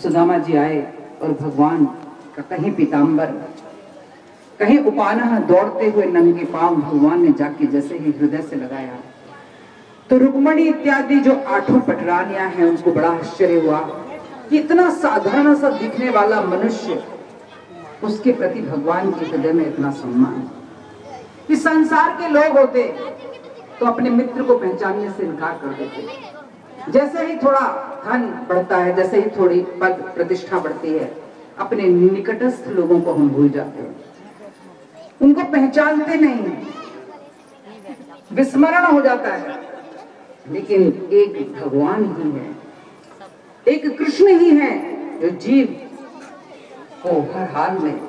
सुदामा जी आए और भगवान का कहीं पीताम्बर, कहीं उपानह दौड़ते हुए नंगे पांव भगवान ने जाके जैसे ही हृदय से लगाया तो रुक्मणी इत्यादि जो 8 पटरानियां हैं उनको बड़ा आश्चर्य हुआ कि इतना साधारण सा दिखने वाला मनुष्य, उसके प्रति भगवान के हृदय में इतना सम्मान। इस संसार के लोग होते तो अपने मित्र को पहचानने से इनकार कर देते। जैसे ही थोड़ा धन बढ़ता है, जैसे ही थोड़ी पद प्रतिष्ठा बढ़ती है, अपने निकटस्थ लोगों को हम भूल जाते हैं, उनको पहचानते नहीं, विस्मरण हो जाता है। लेकिन एक भगवान ही है, एक कृष्ण ही है जो जीव को हर हाल में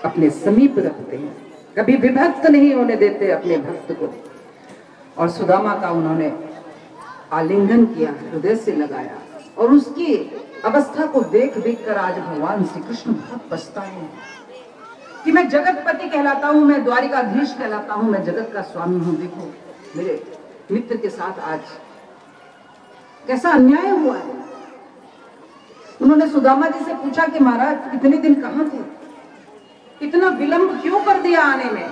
अपने समीप रखते हैं, कभी विभक्त नहीं होने देते अपने भक्त को। और सुदामा का उन्होंने आलिंगन किया, हृदय से लगाया, और उसकी अवस्था को देख देख कर आज भगवान श्री कृष्ण बहुत पछताए हैं कि मैं जगतपति कहलाता हूं, मैं द्वारिकाधीश कहलाता हूं, मैं जगत का स्वामी हूं। देखो मेरे मित्र के साथ आज कैसा अन्याय हुआ है। उन्होंने सुदामा जी से पूछा कि महाराज इतने दिन कहां थे, इतना विलंब क्यों कर दिया आने में।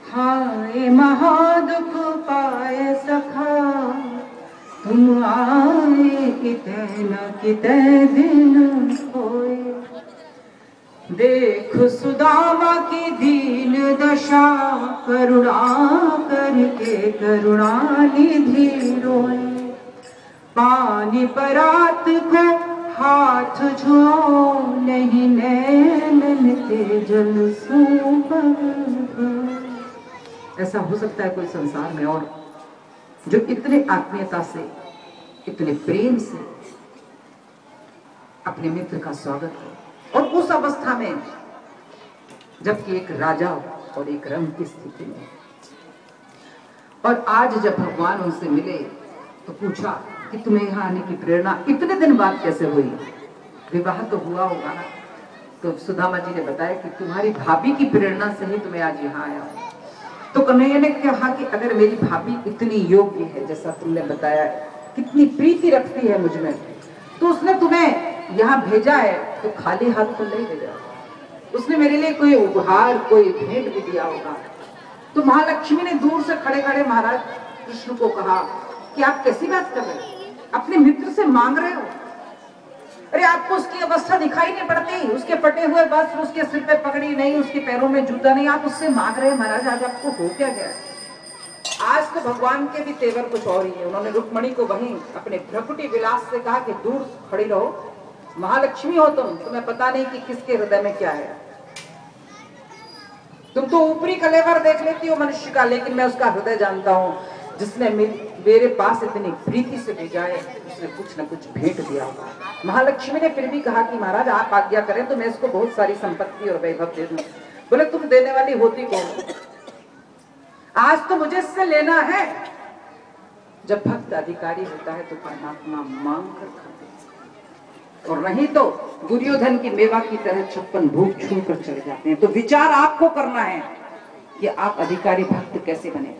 हाय महादुख पाए सखा, तुम आए किते न किते दिन होए। देख सुदामा की दीन दशा, करुणा करके करुणा निधि रोए। पानी परात को हाथ छुओ, नहीं नैनन के जल सूख। ऐसा हो सकता है कोई संसार में और जो इतने आत्मीयता से, इतने प्रेम से अपने मित्र का स्वागत करे, और उस अवस्था में जबकि एक राजा और एक रंग की स्थिति में। और आज जब भगवान उनसे मिले तो पूछा कि तुम्हें यहाँ आने की प्रेरणा इतने दिन बाद कैसे हुई, विवाह तो हुआ होगा ना। तो सुदामा जी ने बताया कि तुम्हारी भाभी की प्रेरणा से ही तुम्हें आज यहाँ आया। तो कन्हैया ने कहा कि अगर मेरी भाभी इतनी योग्य है, जैसा तुमने बताया, कितनी प्रीति रखती है मुझ में, तो उसने तुम्हें यहाँ भेजा है तो खाली हाथ तो नहीं भेजा, उसने मेरे लिए कोई उपहार, कोई भेंट भी दिया होगा। तो महालक्ष्मी ने दूर से खड़े खड़े महाराज कृष्ण को कहा कि आप कैसी बात कर रहे हो, अपने मित्र से मांग रहे हो। अरे आपको उसकी अवस्था दिखाई नहीं पड़ती, उसके फटे हुए वस्त्र, उसके सिर पे पगड़ी नहीं, उसके पैरों में जूता नहीं, आप उससे मांग रहे हैं। महाराज आज आपको हो क्या गया। आज तो भगवान के भी तेवर कुछ और ही है। उन्होंने रुक्मणी को वहीं अपने भ्रकुटी विलास से कहा कि दूर खड़ी रहो, महालक्ष्मी हो तुम, तुम्हें पता नहीं कि किसके हृदय में क्या है। तुम तो ऊपरी कलेवर देख लेती हो मनुष्य का, लेकिन मैं उसका हृदय जानता हूँ। जिसने मेरे पास इतनी प्रीति से भेजा है, उसने कुछ न कुछ भेंट दिया होगा। महालक्ष्मी ने फिर भी कहा कि महाराज आप आज्ञा करें तो मैं इसको बहुत सारी संपत्ति और वैभव दे दूं। बोले तुम देने वाली होती कौन, आज तो मुझे इससे लेना है। जब भक्त अधिकारी होता है तो परमात्मा मांग कर खाते, और नहीं तो दुर्योधन की मेवा की तरह 56 भूख छू कर चले जाते हैं। तो विचार आपको करना है कि आप अधिकारी भक्त कैसे बने।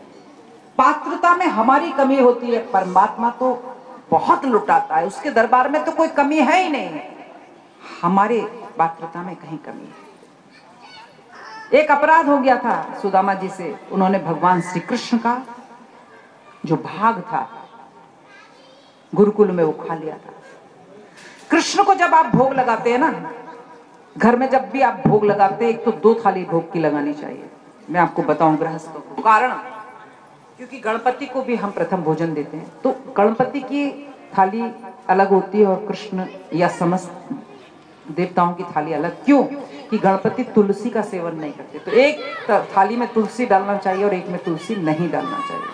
पात्रता में हमारी कमी होती है, परमात्मा तो बहुत लुटाता है, उसके दरबार में तो कोई कमी है ही नहीं, हमारे पात्रता में कहीं कमी है। एक अपराध हो गया था सुदामा जी से, उन्होंने भगवान श्री कृष्ण का जो भाग था गुरुकुल में वो खा लिया था। कृष्ण को जब आप भोग लगाते हैं ना, घर में जब भी आप भोग लगाते हैं, एक तो 2 थाली भोग की लगानी चाहिए। मैं आपको बताऊं गृहस्थों को कारण, क्योंकि गणपति को भी हम प्रथम भोजन देते हैं, तो गणपति की थाली अलग होती है और कृष्ण या समस्त देवताओं की थाली अलग। क्यों कि गणपति तुलसी का सेवन नहीं करते, तो एक थाली में तुलसी डालना चाहिए और एक में तुलसी नहीं डालना चाहिए।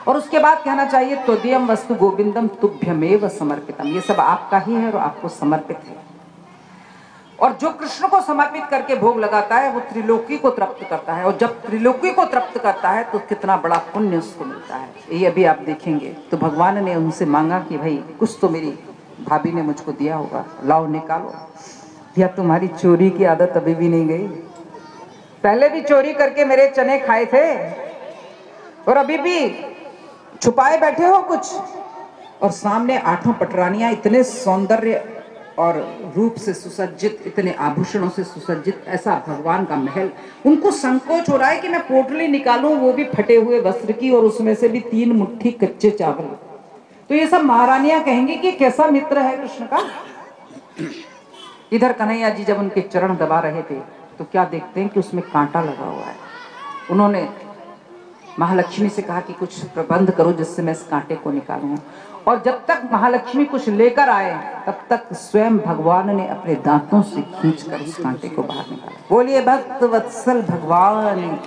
और उसके बाद कहना चाहिए त्वदीयम वस्तु गोविंदम तुभ्यमेव समर्पितम, ये सब आपका ही है और आपको समर्पित है। और जो कृष्ण को समर्पित करके भोग लगाता है वो त्रिलोकी को तृप्त करता है, और जब त्रिलोकी को तृप्त करता है तो कितना बड़ा पुण्य उसको मिलता है। ये अभी आप देखेंगे। तो भगवान ने उनसे मांगा कि भाई कुछ तो मेरी भाभी ने मुझको दिया होगा, लाओ निकालो। या तुम्हारी चोरी की आदत अभी भी नहीं गई, पहले भी चोरी करके मेरे चने खाए थे और अभी भी छुपाए बैठे हो कुछ, और सामने आठों पटरानियां इतने सौंदर्य और रूप से सुसज्जित, इतने आभूषणों से सुसज्जित, ऐसा भगवान का महल। उनको संकोच हो रहा है कि मैं पोटली निकालूं, वो भी फटे हुए वस्त्र की, और उसमें से भी 3 मुट्ठी कच्चे चावल। तो ये सब महारानियां कहेंगी कि कैसा मित्र है कृष्ण का। इधर कन्हैया जी जब उनके चरण दबा रहे थे तो क्या देखते हैं कि उसमें कांटा लगा हुआ है। उन्होंने महालक्ष्मी से कहा कि कुछ प्रबंध करो जिससे मैं इस कांटे को निकालूं। और जब तक महालक्ष्मी कुछ लेकर आए तब तक स्वयं भगवान ने अपने दांतों से खींचकर उस कांटे को बाहर निकाला। बोलिए भक्त वत्सल भगवान,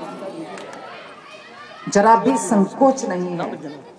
जरा भी संकोच नहीं है।